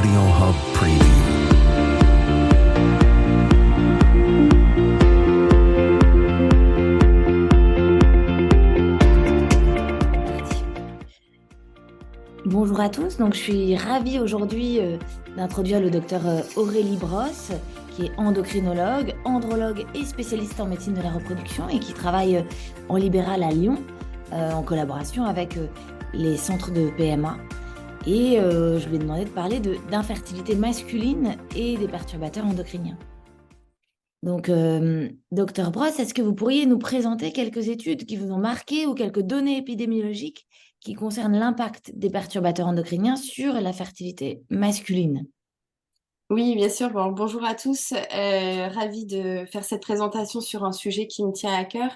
Audio Hub Preview. Bonjour à tous, donc je suis ravie aujourd'hui d'introduire le docteur Aurélie Brosse, qui est endocrinologue, andrologue et spécialiste en médecine de la reproduction et qui travaille en libéral à Lyon en collaboration avec les centres de PMA. Et je lui ai demandé de parler d'infertilité masculine et des perturbateurs endocriniens. Donc, docteur Brosse, est-ce que vous pourriez nous présenter quelques études qui vous ont marqué ou quelques données épidémiologiques qui concernent l'impact des perturbateurs endocriniens sur la fertilité masculine? Oui, bien sûr. Bon, bonjour à tous. Ravie de faire cette présentation sur un sujet qui me tient à cœur.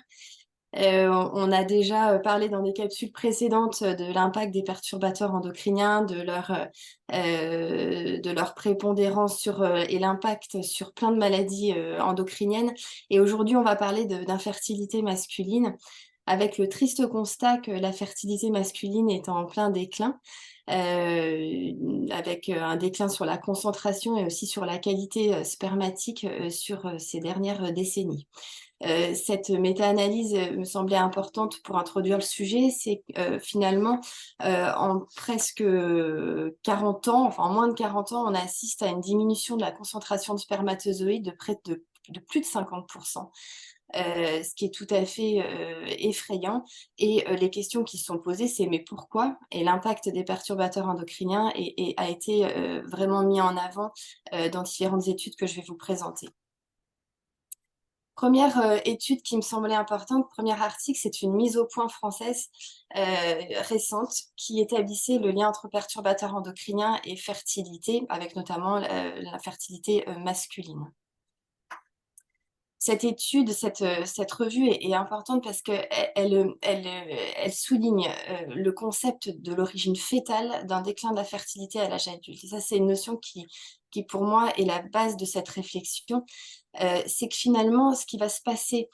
On a déjà parlé dans des capsules précédentes de l'impact des perturbateurs endocriniens, de leur prépondérance et l'impact sur plein de maladies endocriniennes. Et aujourd'hui, on va parler d'infertilité masculine, avec le triste constat que la fertilité masculine est en plein déclin, avec un déclin sur la concentration et aussi sur la qualité spermatique sur ces dernières décennies. Cette méta-analyse me semblait importante pour introduire le sujet. C'est finalement, en presque 40 ans, enfin en moins de 40 ans, on assiste à une diminution de la concentration de spermatozoïdes de près de plus de 50%. Ce qui est tout à fait effrayant. Et les questions qui se sont posées, c'est mais pourquoi? Et l'impact des perturbateurs endocriniens a été vraiment mis en avant dans différentes études que je vais vous présenter. Première étude qui me semblait importante, premier article, c'est une mise au point française récente qui établissait le lien entre perturbateurs endocriniens et fertilité, avec notamment la fertilité masculine. Cette étude, cette revue est importante parce qu'elle souligne le concept de l'origine fétale d'un déclin de la fertilité à l'âge adulte. Et ça, c'est une notion qui, pour moi, est la base de cette réflexion. C'est que finalement, ce qui va se passer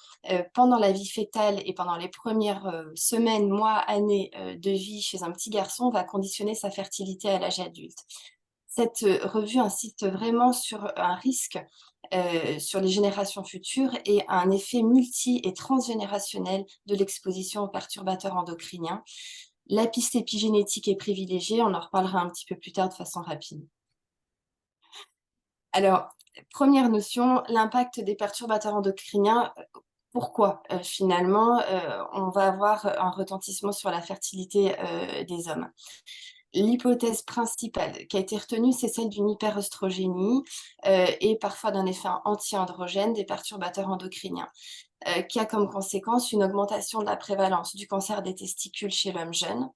pendant la vie fétale et pendant les premières semaines, mois, années de vie chez un petit garçon va conditionner sa fertilité à l'âge adulte. Cette revue insiste vraiment sur un risque sur les générations futures et un effet multi- et transgénérationnel de l'exposition aux perturbateurs endocriniens. La piste épigénétique est privilégiée, on en reparlera un petit peu plus tard de façon rapide. Alors, première notion, l'impact des perturbateurs endocriniens. Pourquoi finalement on va avoir un retentissement sur la fertilité des hommes? L'hypothèse principale qui a été retenue, c'est celle d'une hyperœstrogénie et parfois d'un effet anti-androgène des perturbateurs endocriniens, qui a comme conséquence une augmentation de la prévalence du cancer des testicules chez l'homme jeune,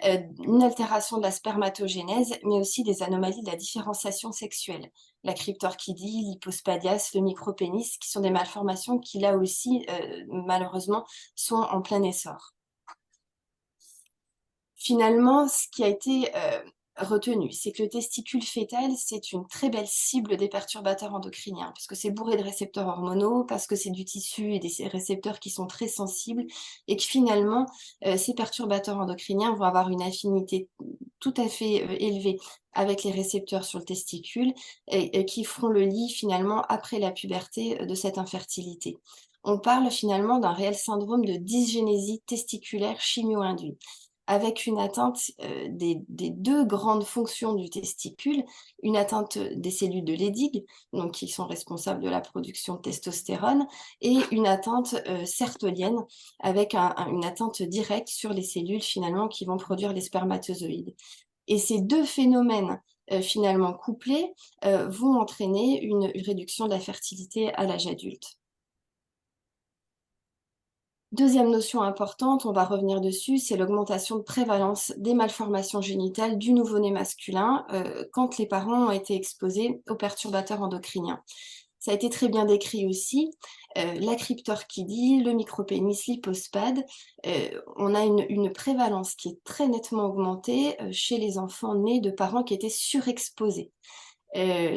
une altération de la spermatogénèse, mais aussi des anomalies de la différenciation sexuelle, la cryptorchidie, l'hypospadias, le micropénis, qui sont des malformations qui, là aussi, malheureusement, sont en plein essor. Finalement, ce qui a été retenu, c'est que le testicule fœtal, c'est une très belle cible des perturbateurs endocriniens, parce que c'est bourré de récepteurs hormonaux, parce que c'est du tissu et des récepteurs qui sont très sensibles, et que finalement, ces perturbateurs endocriniens vont avoir une affinité tout à fait élevée avec les récepteurs sur le testicule, et qui feront le lit finalement après la puberté de cette infertilité. On parle finalement d'un réel syndrome de dysgénésie testiculaire chimio-induite, avec une atteinte des deux grandes fonctions du testicule, une atteinte des cellules de Leydig, donc qui sont responsables de la production de testostérone, et une atteinte sertolienne, avec une atteinte directe sur les cellules finalement qui vont produire les spermatozoïdes. Et ces deux phénomènes finalement couplés vont entraîner une réduction de la fertilité à l'âge adulte. Deuxième notion importante, on va revenir dessus, c'est l'augmentation de prévalence des malformations génitales du nouveau-né masculin quand les parents ont été exposés aux perturbateurs endocriniens. Ça a été très bien décrit aussi, la cryptorchidie, le micropénis, l'hypospade, on a une prévalence qui est très nettement augmentée chez les enfants nés de parents qui étaient surexposés.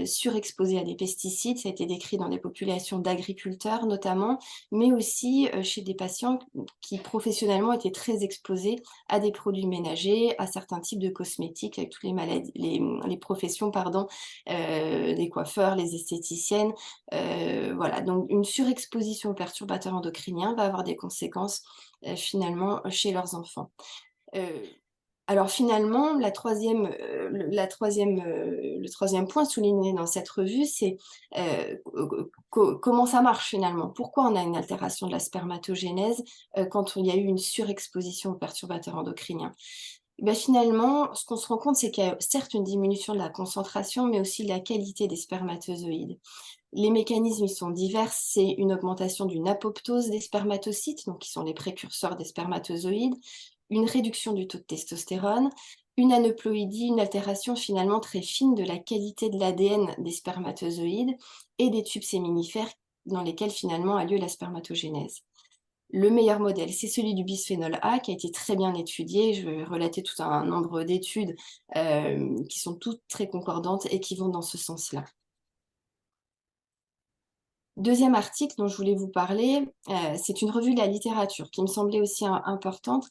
surexposés à des pesticides. Ça a été décrit dans des populations d'agriculteurs notamment, mais aussi chez des patients qui professionnellement étaient très exposés à des produits ménagers, à certains types de cosmétiques, avec toutes les maladies, les professions, pardon, les coiffeurs, les esthéticiennes. Voilà, donc une surexposition aux perturbateurs endocriniens va avoir des conséquences finalement chez leurs enfants. Heu, alors finalement, le troisième point souligné dans cette revue, c'est comment ça marche finalement? Pourquoi on a une altération de la spermatogénèse quand il y a eu une surexposition aux perturbateurs endocriniens? Et bah, finalement, ce qu'on se rend compte, c'est qu'il y a certes une diminution de la concentration, mais aussi de la qualité des spermatozoïdes. Les mécanismes, ils sont divers. C'est une augmentation d'une apoptose des spermatocytes, donc qui sont les précurseurs des spermatozoïdes, une réduction du taux de testostérone, une aneuploïdie, une altération finalement très fine de la qualité de l'ADN des spermatozoïdes et des tubes séminifères dans lesquels finalement a lieu la spermatogénèse. Le meilleur modèle, c'est celui du bisphénol A qui a été très bien étudié. Je vais relater tout un nombre d'études qui sont toutes très concordantes et qui vont dans ce sens-là. Deuxième article dont je voulais vous parler, c'est une revue de la littérature qui me semblait aussi importante,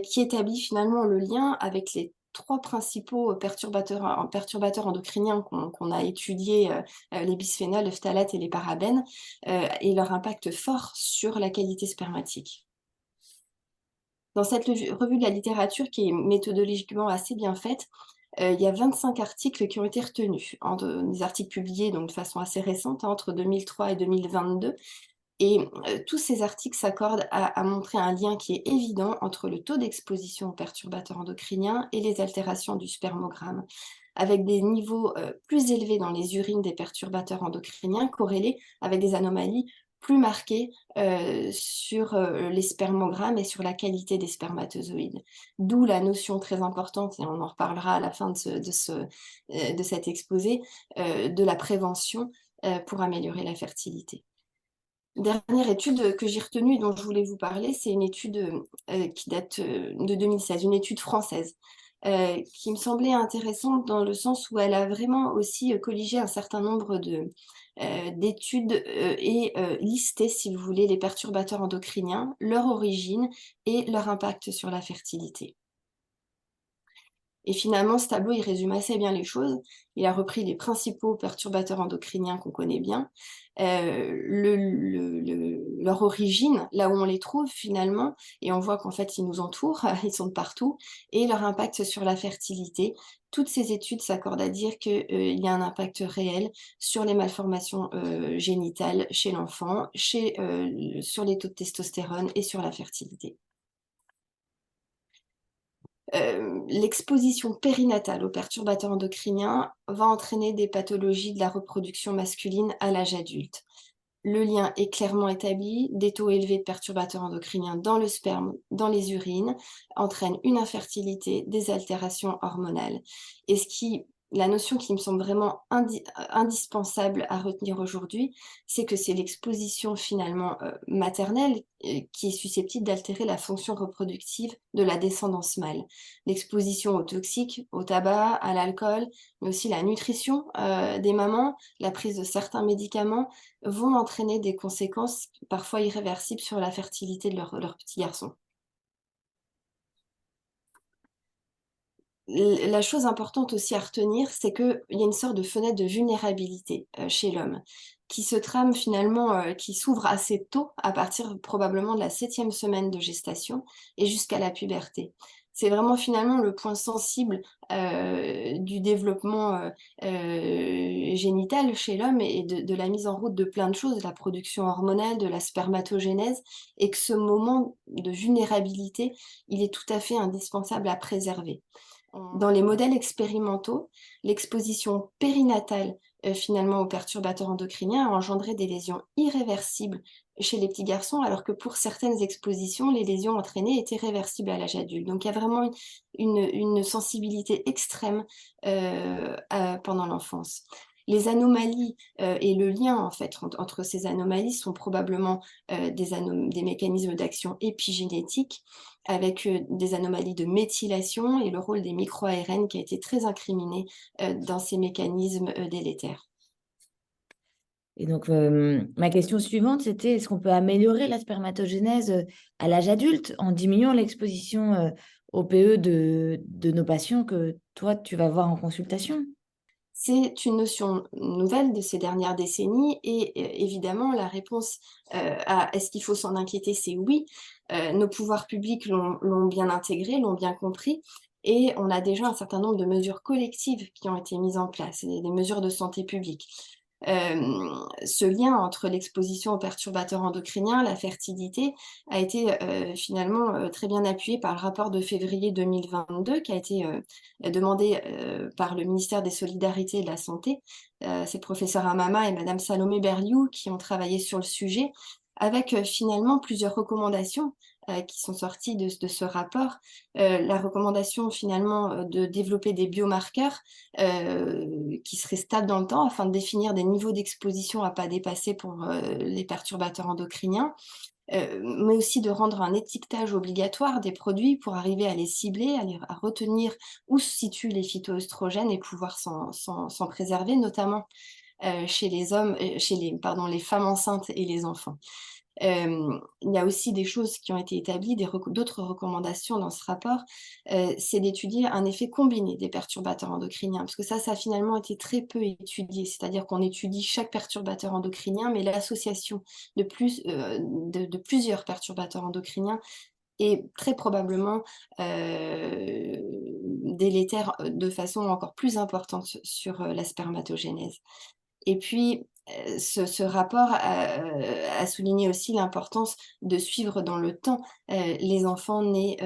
qui établit finalement le lien avec les 3 principaux perturbateurs endocriniens qu'on a étudiés, les bisphénols, les phtalates et les parabènes, et leur impact fort sur la qualité spermatique. Dans cette revue de la littérature qui est méthodologiquement assez bien faite, il y a 25 articles qui ont été retenus, des articles publiés donc de façon assez récente, hein, entre 2003 et 2022 et tous ces articles s'accordent à montrer un lien qui est évident entre le taux d'exposition aux perturbateurs endocriniens et les altérations du spermogramme, avec des niveaux, plus élevés dans les urines des perturbateurs endocriniens corrélés avec des anomalies plus marquées, sur, les spermogrammes et sur la qualité des spermatozoïdes. D'où la notion très importante, et on en reparlera à la fin de cet exposé, de la prévention, pour améliorer la fertilité. Dernière étude que j'ai retenue et dont je voulais vous parler, c'est une étude, qui date, de 2016, une étude française, qui me semblait intéressante dans le sens où elle a vraiment aussi, colligé un certain nombre d'études, et listé, si vous voulez, les perturbateurs endocriniens, leur origine et leur impact sur la fertilité. Et finalement, ce tableau, il résume assez bien les choses. Il a repris les principaux perturbateurs endocriniens qu'on connaît bien, leur origine, là où on les trouve finalement, et on voit qu'en fait, ils nous entourent, ils sont de partout, et leur impact sur la fertilité. Toutes ces études s'accordent à dire qu'il y a un impact réel sur les malformations génitales chez l'enfant, sur les taux de testostérone et sur la fertilité. L'exposition périnatale aux perturbateurs endocriniens va entraîner des pathologies de la reproduction masculine à l'âge adulte. Le lien est clairement établi, des taux élevés de perturbateurs endocriniens dans le sperme, dans les urines, entraînent une infertilité, des altérations hormonales. Et la notion qui me semble vraiment indispensable à retenir aujourd'hui, c'est que c'est l'exposition finalement maternelle qui est susceptible d'altérer la fonction reproductive de la descendance mâle. L'exposition aux toxiques, au tabac, à l'alcool, mais aussi la nutrition des mamans, la prise de certains médicaments, vont entraîner des conséquences parfois irréversibles sur la fertilité de leur petit garçon. La chose importante aussi à retenir, c'est qu'il y a une sorte de fenêtre de vulnérabilité, chez l'homme, qui se trame finalement, qui s'ouvre assez tôt, à partir probablement de la 7e semaine de gestation et jusqu'à la puberté. C'est vraiment finalement le point sensible, du développement, génital chez l'homme et de la mise en route de plein de choses, de la production hormonale, de la spermatogénèse, et que ce moment de vulnérabilité, il est tout à fait indispensable à préserver. Dans les modèles expérimentaux, l'exposition périnatale, finalement aux perturbateurs endocriniens a engendré des lésions irréversibles chez les petits garçons, alors que pour certaines expositions, les lésions entraînées étaient réversibles à l'âge adulte. Donc il y a vraiment une sensibilité extrême, pendant l'enfance. Les anomalies et le lien en fait entre ces anomalies sont probablement des mécanismes d'action épigénétiques avec des anomalies de méthylation et le rôle des micro-ARN qui a été très incriminé dans ces mécanismes délétères. Et donc, ma question suivante, c'était est-ce qu'on peut améliorer la spermatogénèse à l'âge adulte en diminuant l'exposition au PE de nos patients que toi, tu vas voir en consultation? C'est une notion nouvelle de ces dernières décennies et évidemment la réponse à est-ce qu'il faut s'en inquiéter, c'est oui. Nos pouvoirs publics l'ont bien intégré, l'ont bien compris et on a déjà un certain nombre de mesures collectives qui ont été mises en place, des mesures de santé publique. Ce lien entre l'exposition aux perturbateurs endocriniens, la fertilité, a été finalement très bien appuyé par le rapport de février 2022 qui a été demandé par le ministère des Solidarités et de la Santé. C'est le professeur Amama et madame Salomé Berliou qui ont travaillé sur le sujet avec finalement plusieurs recommandations qui sont sorties de ce rapport. La recommandation finalement de développer des biomarqueurs qui seraient stables dans le temps afin de définir des niveaux d'exposition à pas dépasser pour les perturbateurs endocriniens, mais aussi de rendre un étiquetage obligatoire des produits pour arriver à les cibler, à retenir où se situent les phytoœstrogènes et pouvoir s'en préserver, notamment chez les hommes, chez les femmes enceintes et les enfants. Il y a aussi des choses qui ont été établies, d'autres recommandations dans ce rapport, c'est d'étudier un effet combiné des perturbateurs endocriniens, parce que ça a finalement été très peu étudié. C'est-à-dire qu'on étudie chaque perturbateur endocrinien, mais l'association de plusieurs perturbateurs endocriniens est très probablement, délétère, de façon encore plus importante sur, la spermatogénèse. Et puis, ce rapport a souligné aussi l'importance de suivre dans le temps, les enfants nés,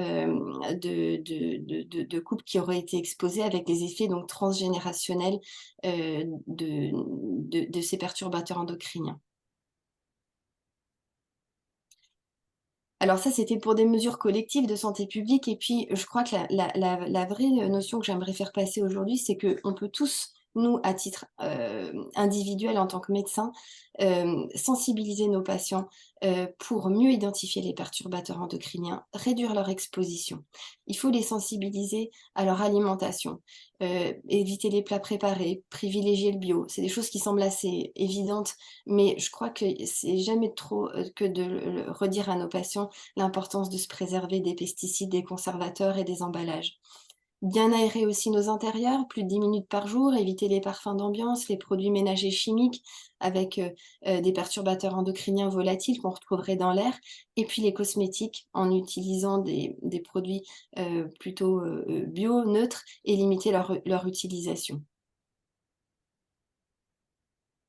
de couples qui auraient été exposés avec des effets donc transgénérationnels, de ces perturbateurs endocriniens. Alors ça, c'était pour des mesures collectives de santé publique et puis je crois que la vraie notion que j'aimerais faire passer aujourd'hui, c'est qu'on peut tous, nous, à titre, individuel en tant que médecin, sensibiliser nos patients, pour mieux identifier les perturbateurs endocriniens, réduire leur exposition. Il faut les sensibiliser à leur alimentation, éviter les plats préparés, privilégier le bio. C'est des choses qui semblent assez évidentes, mais je crois que c'est jamais trop, que de le redire à nos patients l'importance de se préserver des pesticides, des conservateurs et des emballages. Bien aérer aussi nos intérieurs, plus de 10 minutes par jour, éviter les parfums d'ambiance, les produits ménagers chimiques avec, des perturbateurs endocriniens volatiles qu'on retrouverait dans l'air et puis les cosmétiques en utilisant des produits, plutôt, bio, neutres et limiter leur utilisation.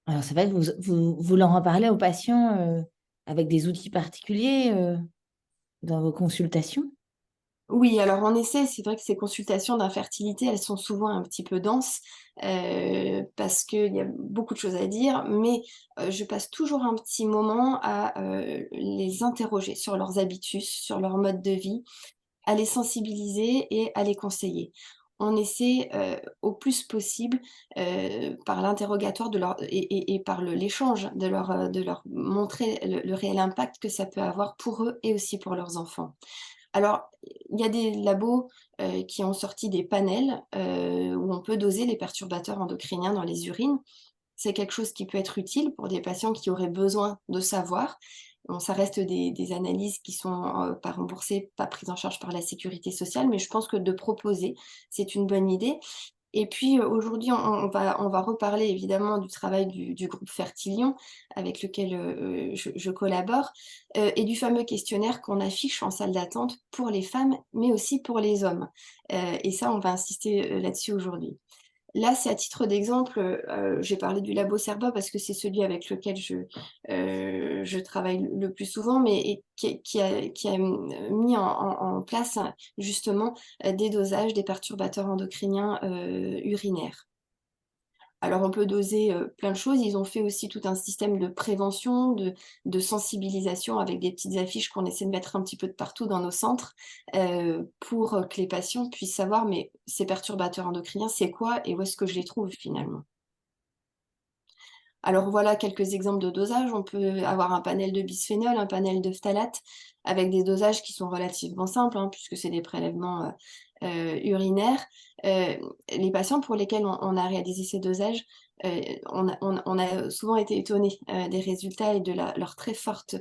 Alors, c'est vrai que vous leur en parlez aux patients avec des outils particuliers dans vos consultations? Oui, alors en effet, c'est vrai que ces consultations d'infertilité, elles sont souvent un petit peu denses, parce qu'il y a beaucoup de choses à dire, mais je passe toujours un petit moment à, les interroger sur leurs habitus, sur leur mode de vie, à les sensibiliser et à les conseiller. On essaie, au plus possible, par l'interrogatoire et par l'échange de leur montrer le réel impact que ça peut avoir pour eux et aussi pour leurs enfants. Alors, il y a des labos, qui ont sorti des panels, où on peut doser les perturbateurs endocriniens dans les urines. C'est quelque chose qui peut être utile pour des patients qui auraient besoin de savoir. Bon, ça reste des analyses qui sont, pas remboursées, pas prises en charge par la sécurité sociale, mais je pense que de proposer, c'est une bonne idée. Et puis, aujourd'hui, on va reparler évidemment du travail du groupe Fertilion avec lequel, je collabore, et du fameux questionnaire qu'on affiche en salle d'attente pour les femmes, mais aussi pour les hommes. Et ça, on va insister, là-dessus aujourd'hui. Là, c'est à titre d'exemple, j'ai parlé du labo Cerba parce que c'est celui avec lequel je travaille le plus souvent, mais qui a mis en place, justement, des dosages des perturbateurs endocriniens, urinaires. Alors on peut doser, plein de choses. Ils ont fait aussi tout un système de prévention, de sensibilisation avec des petites affiches qu'on essaie de mettre un petit peu de partout dans nos centres, pour, que les patients puissent savoir: «Mais ces perturbateurs endocriniens, c'est quoi et où est-ce que je les trouve finalement?» Alors voilà quelques exemples de dosages. On peut avoir un panel de bisphénol, un panel de phtalate, avec des dosages qui sont relativement simples, hein, puisque c'est des prélèvements urinaires. Les patients pour lesquels on a réalisé ces dosages, on a souvent été étonnés des résultats et de leur très forte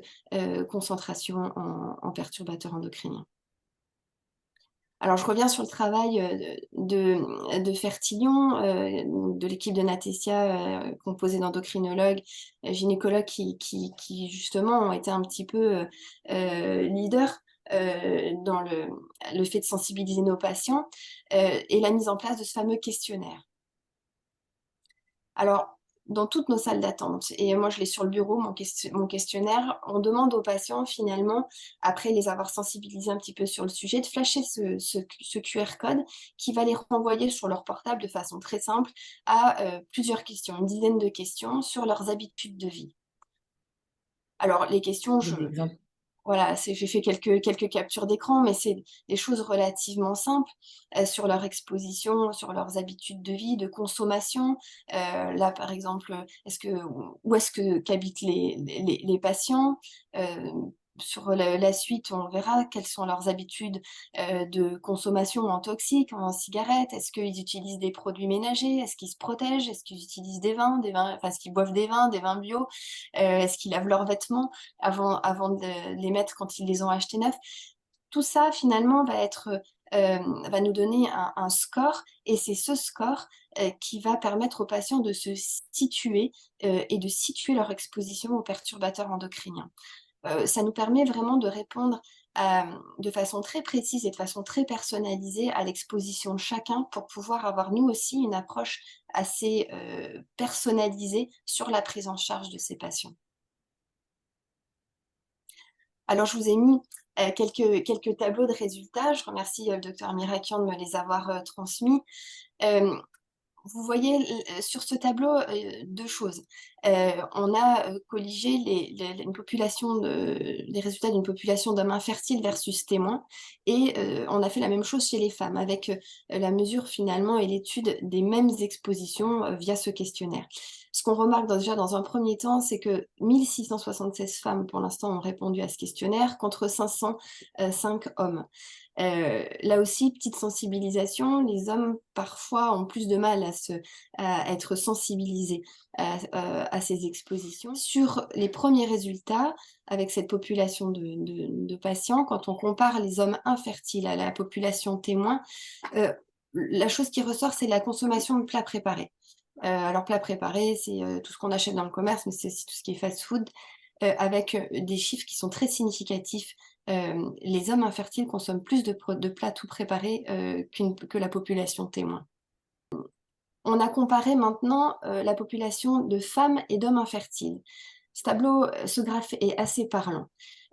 concentration en perturbateurs endocriniens. Alors je reviens sur le travail, de Fertillon, de l'équipe de Natessia, composée d'endocrinologues, gynécologues qui justement ont été un petit peu, leaders, dans le fait de sensibiliser nos patients, et la mise en place de ce fameux questionnaire. Alors, dans toutes nos salles d'attente, et moi je l'ai sur le bureau, mon questionnaire, on demande aux patients finalement, après les avoir sensibilisés un petit peu sur le sujet, de flasher ce QR code qui va les renvoyer sur leur portable de façon très simple à plusieurs questions, une dizaine de questions sur leurs habitudes de vie. Alors les questions, Des exemples. voilà, j'ai fait quelques captures d'écran, mais c'est des choses relativement simples, sur leur exposition, sur leurs habitudes de vie, de consommation. Là, par exemple, où est-ce qu'habitent les patients? Sur la suite, on verra quelles sont leurs habitudes, de consommation en toxiques, en cigarettes. Est-ce qu'ils utilisent des produits ménagers? Est-ce qu'ils se protègent? Est-ce qu'ils utilisent enfin, est-ce qu'ils boivent des vins bio? Est-ce qu'ils lavent leurs vêtements avant de les mettre quand ils les ont achetés neufs? Tout ça finalement va nous donner un score, et c'est ce score, qui va permettre aux patients de se situer, et de situer leur exposition aux perturbateurs endocriniens. Ça nous permet vraiment de répondre, de façon très précise et de façon très personnalisée à l'exposition de chacun, pour pouvoir avoir nous aussi une approche assez, personnalisée sur la prise en charge de ces patients. Alors je vous ai mis, quelques tableaux de résultats. Je remercie, le docteur Mirakian de me les avoir, transmis. Hem, Vous voyez sur ce tableau, 2 choses. On a, colligé une population les résultats d'une population d'hommes infertiles versus témoins, et on a fait la même chose chez les femmes avec, la mesure finalement et l'étude des mêmes expositions, via ce questionnaire. Ce qu'on remarque déjà dans un premier temps, c'est que 1 676 femmes pour l'instant ont répondu à ce questionnaire, contre 505 hommes. Là aussi, petite sensibilisation, les hommes parfois ont plus de mal à être sensibilisés à ces expositions. Sur les premiers résultats, avec cette population de patients, quand on compare les hommes infertiles à la population témoin, heu, la chose qui ressort, c'est la consommation de plats préparés. Alors plats préparés, c'est, tout ce qu'on achète dans le commerce, mais c'est aussi tout ce qui est fast-food, avec, des chiffres qui sont très significatifs. Les hommes infertiles consomment plus de plats tout préparés, que la population témoin. On a comparé maintenant, la population de femmes et d'hommes infertiles. Ce graphe est assez parlant.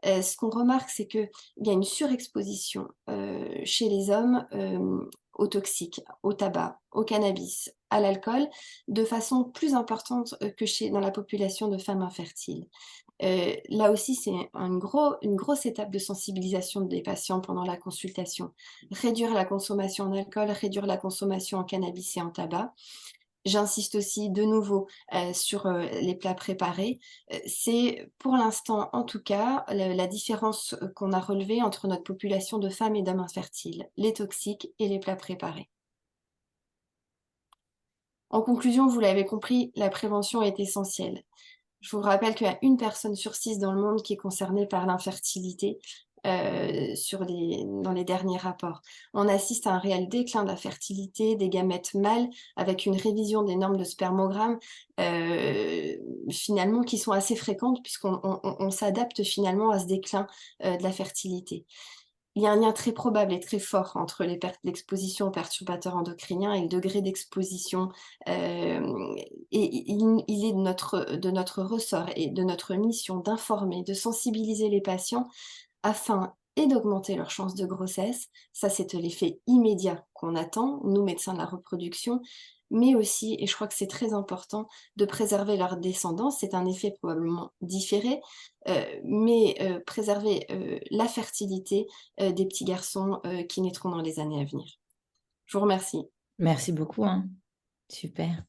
Ce qu'on remarque, c'est qu'il y a une surexposition, chez les hommes, aux toxiques, au tabac, au cannabis, à l'alcool, de façon plus importante, que dans la population de femmes infertiles. Là aussi, c'est une grosse étape de sensibilisation des patients pendant la consultation. Réduire la consommation en alcool, réduire la consommation en cannabis et en tabac. J'insiste aussi de nouveau, sur, les plats préparés. C'est pour l'instant, en tout cas, la différence, qu'on a relevée entre notre population de femmes et d'hommes infertiles, les toxiques et les plats préparés. En conclusion, vous l'avez compris, la prévention est essentielle. Je vous rappelle qu'il y a 1 personne sur 6 dans le monde qui est concernée par l'infertilité, dans les derniers rapports. On assiste à un réel déclin de la fertilité, des gamètes mâles, avec une révision des normes de spermogramme, finalement qui sont assez fréquentes, puisqu'on s'adapte finalement à ce déclin, de la fertilité. Il y a un lien très probable et très fort entre l'exposition aux perturbateurs endocriniens et le degré d'exposition, hem et il est de notre ressort et de notre mission d'informer, de sensibiliser les patients afin d'augmenter leurs chances de grossesse. Ça, c'est l'effet immédiat qu'on attend, nous, médecins de la reproduction, mais aussi, et je crois que c'est très important, de préserver leur descendance. C'est un effet probablement différé, mais préserver, la fertilité, des petits garçons, qui naîtront dans les années à venir. Je vous remercie. Merci beaucoup, hein. Super.